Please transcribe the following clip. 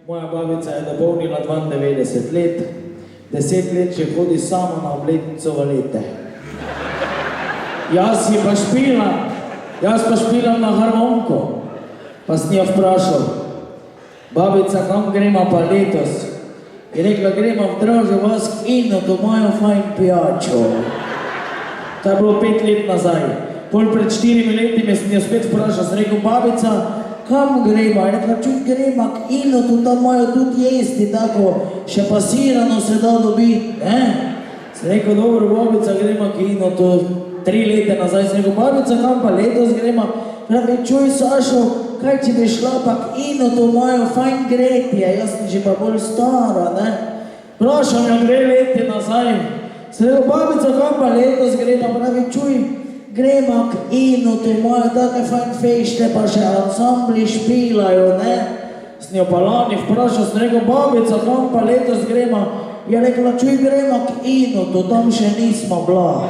Moja babica je dopolnila 92 let, 10 let že hodi sama na obletnico valete. Jaz pa špilam na harmonko, pa sem jo vprašal, babica, kam gremo pa letos? Je rekla, gremo v Dražjo vas k Ino, to imajo fajn pijačo. To je bilo 5 let nazaj. Pol pred 4 leti me sem jo spet vprašal, sem rekel, babica, kam gremo? Je rekla, čuj, gremo k Ino, tu tam imajo tudi jesti, tako, še pasirano se da dobiti, ne? Sem rekel, dobro, babica, gremo k Ino, to 3 leta nazaj. Sem rekel, babica, kam pa letos gremo? Pravi, čuj, Sašo, kaj če bi šla pa k Ino, to imajo fajn gretje, jaz sem že pa bolj stara, ne? Vprašam jo 2 leti nazaj. Sem rekel, babica, kam pa letos gremo? Pravi, čuj, gremo k Ino, to imajo take fajn fešte, pa še ansambli špilajo, ne? Sem jo pa lani vprašal, sem rekel, babica, kam pa letos gremo? Je rekla, čuj, gremo k Ino, to tam še nismo bila.